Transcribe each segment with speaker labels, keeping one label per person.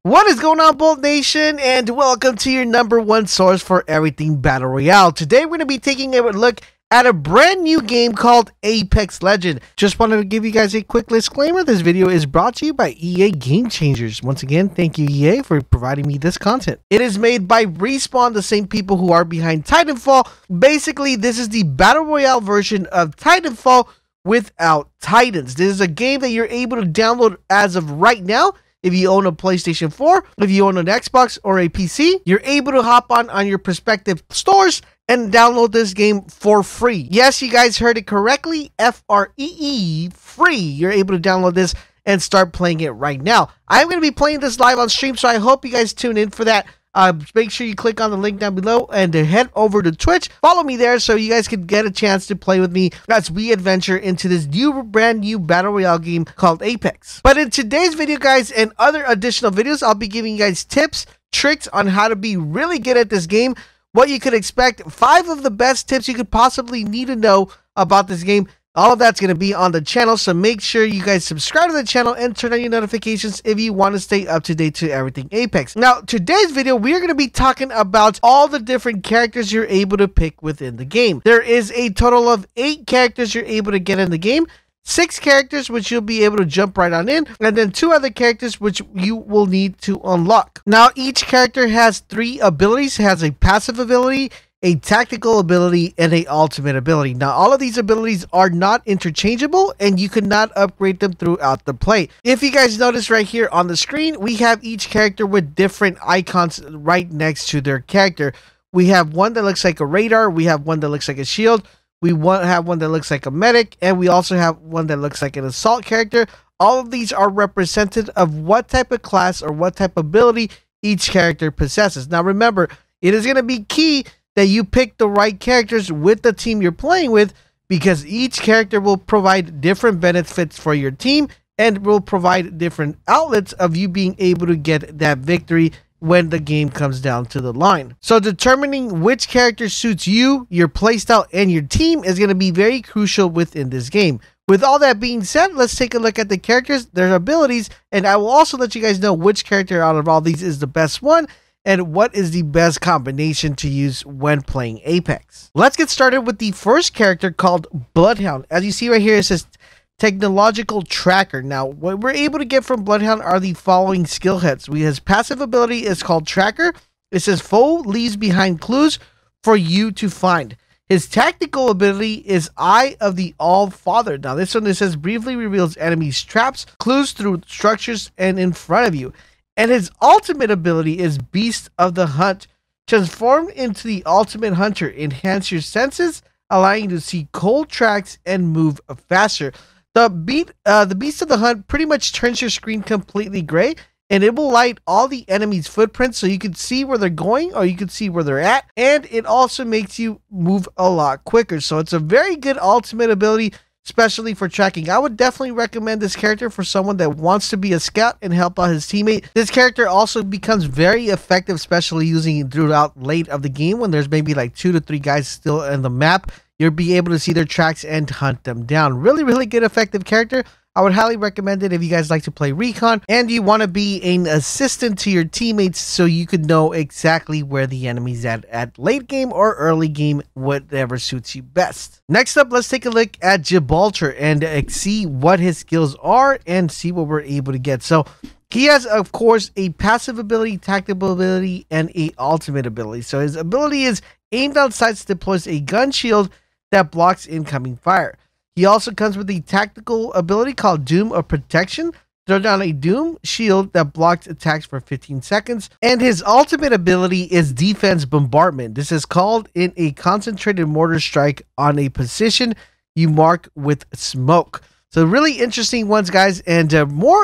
Speaker 1: What is going on, Bolt Nation, and welcome to your #1 source for everything Battle Royale. Today we're going to be taking a look at a brand new game called Apex Legends. Just wanted to give you guys a quick disclaimer. This video is brought to you by EA Game Changers. Once again, thank you EA for providing me this content. It is made by Respawn, the same people who are behind Titanfall. Basically, this is the Battle Royale version of Titanfall without Titans. This is a game that you're able to download as of right now. If you own a PlayStation 4, if you own an Xbox or a PC, you're able to hop on your respective stores and download this game for free. Yes, you guys heard it correctly, F-R-E-E, free. You're able to download this and start playing it right now. I'm going to be playing this live on stream, so I hope you guys tune in for that. Make sure you click on the link down below and head over to Twitch. Follow me there so you guys can get a chance to play with me as we adventure into this brand new Battle Royale game called Apex. But in today's video, guys, and other additional videos, I'll be giving you guys tips, tricks on how to be really good at this game, what you could expect, 5 of the best tips you could possibly need to know about this game. All of that's going to be on the channel, so make sure you guys subscribe to the channel and turn on your notifications if you want to stay up to date to everything Apex. Now, today's video, we are going to be talking about all the different characters you're able to pick within the game. There is a total of 8 characters you're able to get in the game, 6 characters which you'll be able to jump right on in, and then 2 other characters which you will need to unlock. Now, each character has 3 abilities. It has a passive ability, a tactical ability, and a ultimate ability. Now, all of these abilities are not interchangeable, and you cannot upgrade them throughout the play. If you guys notice right here on the screen, we have each character with different icons right next to their character. We have one that looks like a radar, we have one that looks like a shield, we have one that looks like a medic, and we also have one that looks like an assault character. All of these are representative of what type of class or what type of ability each character possesses. Now, remember, it is going to be key that you pick the right characters with the team you're playing with, because each character will provide different benefits for your team and will provide different outlets of you being able to get that victory when the game comes down to the line. So determining which character suits you, your playstyle, and your team is going to be very crucial within this game. With all that being said, let's take a look at the characters, their abilities, and I will also let you guys know which character out of all these is the best one and what is the best combination to use when playing Apex. Let's get started with the first character called Bloodhound. As you see right here, it says Technological Tracker. Now, what we're able to get from Bloodhound are the following skill heads. His passive ability is called Tracker. It says foe leaves behind clues for you to find. His tactical ability is Eye of the All-Father. Now, this one, it says briefly reveals enemies' traps, clues through structures and in front of you. And his ultimate ability is Beast of the Hunt. Transformed into the Ultimate Hunter, enhance your senses, allowing you to see cold tracks and move faster. The Beast of the Hunt pretty much turns your screen completely gray, and it will light all the enemies' footprints so you can see where they're going or you can see where they're at. And it also makes you move a lot quicker. So it's a very good ultimate ability, especially for tracking. I would definitely recommend this character for someone that wants to be a scout and help out his teammate. This character also becomes very effective, especially using it throughout late of the game when there's maybe like 2 to 3 guys still in the map. You'll be able to see their tracks and hunt them down. Really, really good, effective character. I would highly recommend it if you guys like to play recon and you want to be an assistant to your teammates so you could know exactly where the enemy's at late game or early game, whatever suits you best. Next up, let's take a look at Gibraltar and see what his skills are and see what we're able to get. So he has, of course, a passive ability, tactical ability, and a ultimate ability. So his ability is aimed on sights, deploys a gun shield that blocks incoming fire. He also comes with the tactical ability called Doom of Protection. Throw down a Doom shield that blocks attacks for 15 seconds. And his ultimate ability is Defense Bombardment. This is called in a concentrated mortar strike on a position you mark with smoke. So really interesting ones, guys. And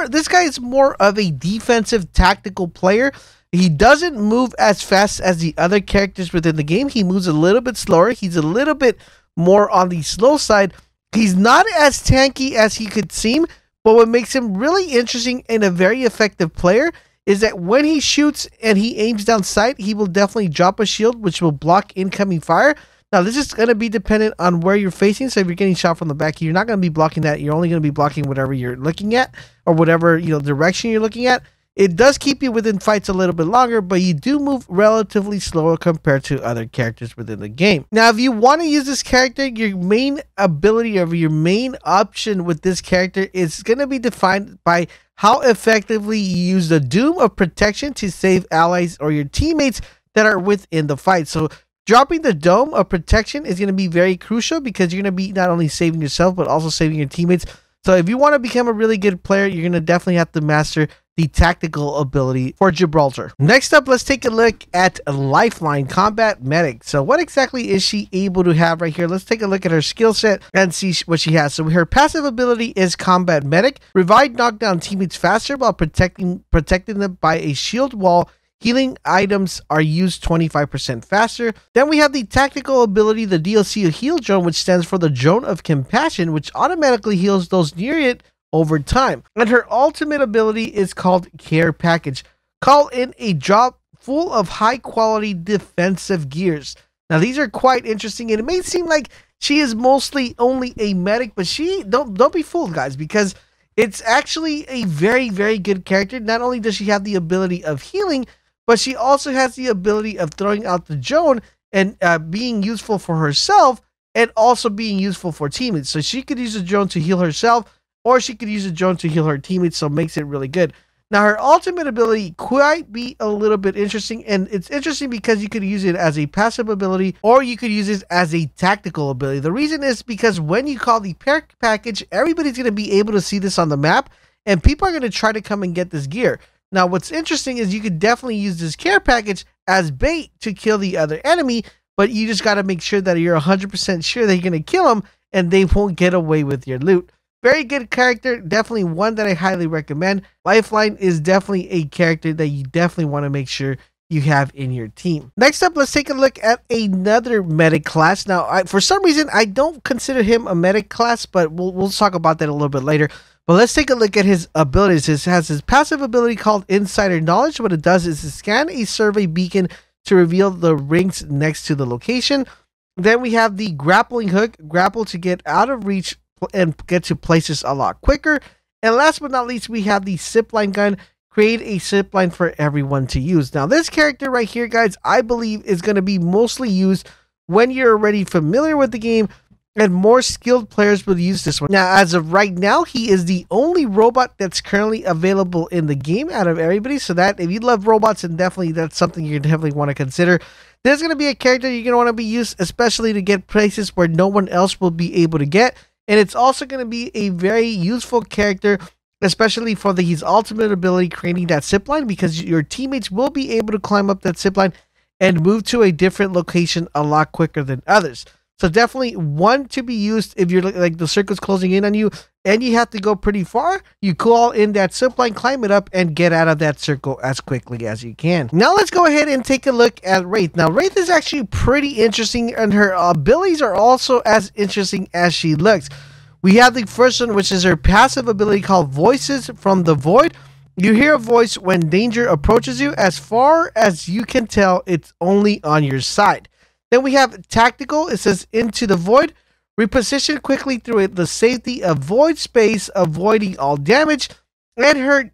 Speaker 1: this guy is more of a defensive tactical player. He doesn't move as fast as the other characters within the game. He moves a little bit slower. He's a little bit more on the slow side. He's not as tanky as he could seem, but what makes him really interesting and a very effective player is that when he shoots and he aims down sight, he will definitely drop a shield, which will block incoming fire. Now, this is going to be dependent on where you're facing. So if you're getting shot from the back, you're not going to be blocking that. You're only going to be blocking whatever you're looking at or whatever, direction you're looking at. It does keep you within fights a little bit longer, but you do move relatively slower compared to other characters within the game. Now, if you want to use this character, your main ability or your main option with this character is going to be defined by how effectively you use the Doom of Protection to save allies or your teammates that are within the fight. So dropping the Dome of Protection is going to be very crucial because you're going to be not only saving yourself, but also saving your teammates. So if you want to become a really good player, you're going to definitely have to master the tactical ability for Gibraltar. Next up, let's take a look at Lifeline Combat Medic. So what exactly is she able to have right here? Let's take a look at her skill set and see what she has. So her passive ability is Combat Medic. Revive knockdown teammates faster while protecting them by a shield wall. Healing items are used 25% faster. Then we have the tactical ability, the DLC Heal Drone, which stands for the Drone of Compassion, which automatically heals those near it over time. And her ultimate ability is called Care Package. Call in a drop full of high quality defensive gears. Now these are quite interesting, and it may seem like she is mostly only a medic, but don't be fooled, guys, because it's actually a very, very good character. Not only does she have the ability of healing, but she also has the ability of throwing out the drone and being useful for herself and also being useful for teammates. So she could use the drone to heal herself, or she could use a drone to heal her teammates, so it makes it really good. Now, her ultimate ability could be a little bit interesting, and it's interesting because you could use it as a passive ability, or you could use it as a tactical ability. The reason is because when you call the Care Package, everybody's going to be able to see this on the map, and people are going to try to come and get this gear. Now, what's interesting is you could definitely use this Care Package as bait to kill the other enemy, but you just got to make sure that you're 100% sure that you're going to kill them, and they won't get away with your loot. Very good character, definitely one that I highly recommend. Lifeline is definitely a character that you definitely want to make sure you have in your team. Next up, let's take a look at another medic class. Now, for some reason, I don't consider him a medic class, but we'll talk about that a little bit later. But let's take a look at his abilities. He has his passive ability called Insider Knowledge. What it does is to scan a survey beacon to reveal the rings next to the location. Then we have the Grappling Hook, grapple to get out of reach and get to places a lot quicker. And last but not least, we have the Zipline Gun, create a zipline for everyone to use. Now, this character right here, guys, I believe is going to be mostly used when you're already familiar with the game, and more skilled players will use this one. Now, as of right now, he is the only robot that's currently available in the game out of everybody. So that if you love robots, and definitely that's something you definitely want to consider. There's going to be a character you're going to want to be used, especially to get places where no one else will be able to get. And it's also going to be a very useful character, especially for his ultimate ability, creating that zipline, because your teammates will be able to climb up that zipline and move to a different location a lot quicker than others. So definitely one to be used if you're like the circle's closing in on you and you have to go pretty far. You call in that zipline, climb it up, and get out of that circle as quickly as you can. Now let's go ahead and take a look at Wraith. Now Wraith is actually pretty interesting, and her abilities are also as interesting as she looks. We have the first one, which is her passive ability called Voices from the Void. You hear a voice when danger approaches you. As far as you can tell, it's only on your side. Then we have Tactical. It says Into the Void. Reposition quickly through the safety of void space, avoiding all damage. And her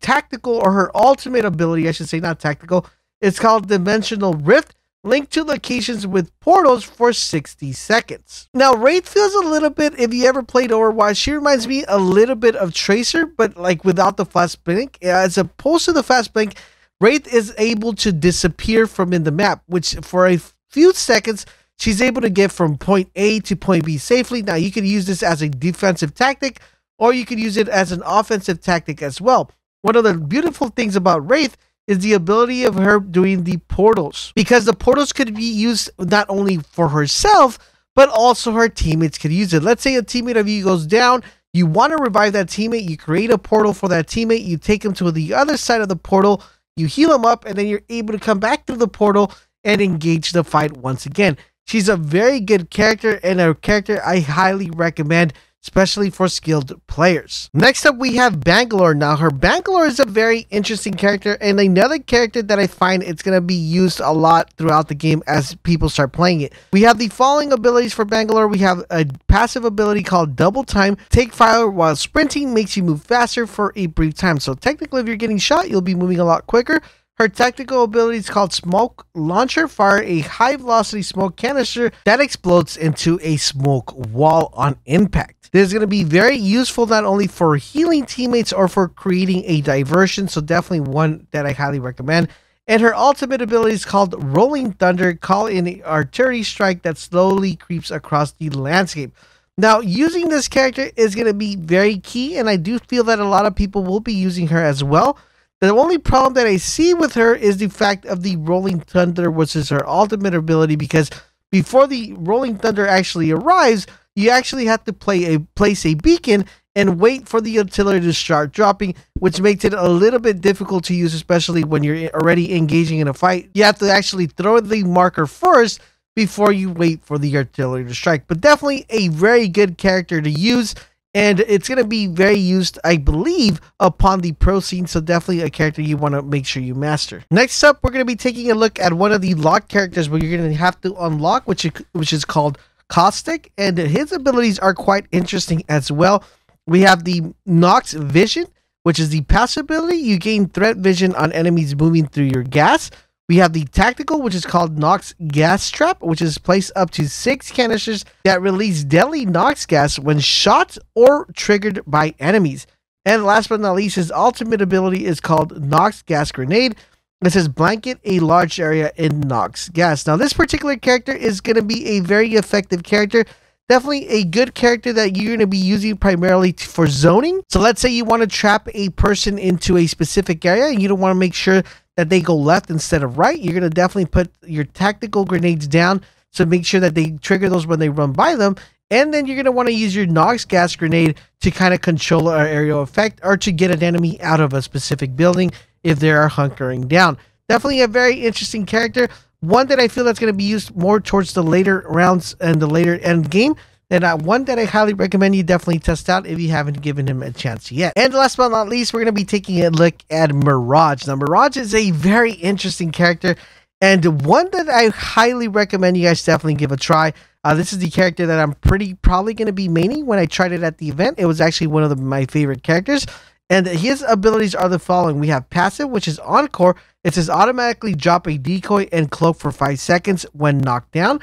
Speaker 1: tactical, or her ultimate ability, I should say, not tactical, it's called Dimensional Rift. Link to locations with portals for 60 seconds. Now, Wraith feels a little bit, if you ever played Overwatch, she reminds me a little bit of Tracer, but like without the fast blink. As opposed to the fast blink, Wraith is able to disappear from in the map, which for a few seconds, she's able to get from point A to point B safely. Now, you can use this as a defensive tactic, or you could use it as an offensive tactic as well. One of the beautiful things about Wraith is the ability of her doing the portals, because the portals could be used not only for herself, but also her teammates could use it. Let's say a teammate of you goes down, you want to revive that teammate, you create a portal for that teammate, you take him to the other side of the portal, you heal him up, and then you're able to come back through the portal and engage the fight once again. She's a very good character, and a character I highly recommend, especially for skilled players. Next up, we have Bangalore. Now, her Bangalore is a very interesting character and another character that I find it's going to be used a lot throughout the game as people start playing it. We have the following abilities for Bangalore. We have a passive ability called Double Time. Take fire while sprinting, makes you move faster for a brief time. So technically, if you're getting shot, you'll be moving a lot quicker. Her tactical ability is called Smoke Launcher. Fire a high velocity smoke canister that explodes into a smoke wall on impact. This is going to be very useful not only for healing teammates or for creating a diversion, so definitely one that I highly recommend. And her ultimate ability is called Rolling Thunder. Call in an artillery strike that slowly creeps across the landscape. Now, using this character is going to be very key, and I do feel that a lot of people will be using her as well. The only problem that I see with her is the fact of the Rolling Thunder, which is her ultimate ability, because before the Rolling Thunder actually arrives, you actually have to place a beacon and wait for the artillery to start dropping, which makes it a little bit difficult to use, especially when you're already engaging in a fight. You have to actually throw the marker first before you wait for the artillery to strike. But definitely a very good character to use. And it's going to be very used, I believe, upon the pro scene. So definitely a character you want to make sure you master. Next up, we're going to be taking a look at one of the locked characters where you're going to have to unlock, which is called Caustic. And his abilities are quite interesting as well. We have the Nox Vision, which is the passive ability. You gain threat vision on enemies moving through your gas. We have the tactical, which is called Nox Gas Trap, which is placed up to 6 canisters that release deadly Nox gas when shot or triggered by enemies. And last but not least, his ultimate ability is called Nox Gas Grenade. It says blanket a large area in Nox gas. Now, this particular character is going to be a very effective character. Definitely a good character that you're going to be using primarily for zoning. So let's say you want to trap a person into a specific area and you don't want to make sure that they go left instead of right. You're going to definitely put your tactical grenades down, so make sure that they trigger those when they run by them. And then you're going to want to use your Nox Gas Grenade to kind of control our aerial effect or to get an enemy out of a specific building if they are hunkering down. Definitely a very interesting character. One that I feel that's going to be used more towards the later rounds and the later end game. And one that I highly recommend you definitely test out if you haven't given him a chance yet. And last but not least, we're going to be taking a look at Mirage. Now, Mirage is a very interesting character and one that I highly recommend you guys definitely give a try. This is the character that I'm probably going to be maining. When I tried it at the event, it was actually one of my favorite characters. And his abilities are the following. We have passive, which is Encore. It says automatically drop a decoy and cloak for 5 seconds when knocked down.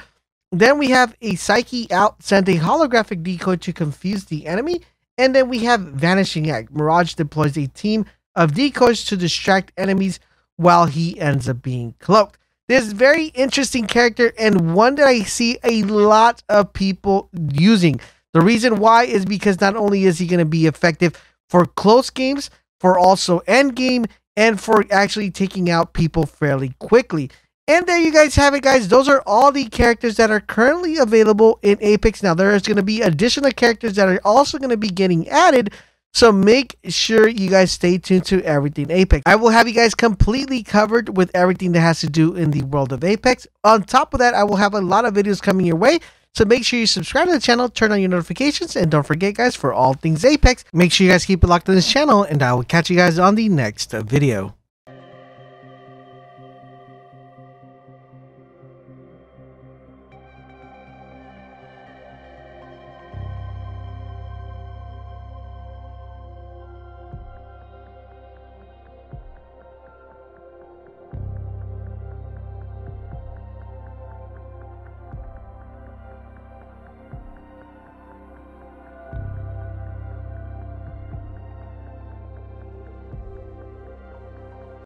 Speaker 1: Then we have a Psyche Out, send a holographic decoy to confuse the enemy. And then we have Vanishing Act. Mirage deploys a team of decoys to distract enemies while he ends up being cloaked. This very interesting character and one that I see a lot of people using. The reason why is because not only is he going to be effective for close games, for also end game, and for actually taking out people fairly quickly. And there you guys have it, guys. Those are all the characters that are currently available in Apex. Now, there is going to be additional characters that are also going to be getting added. So make sure you guys stay tuned to Everything Apex. I will have you guys completely covered with everything that has to do in the world of Apex. On top of that, I will have a lot of videos coming your way. So make sure you subscribe to the channel, turn on your notifications, and don't forget, guys, for all things Apex, make sure you guys keep it locked on this channel, and I will catch you guys on the next video.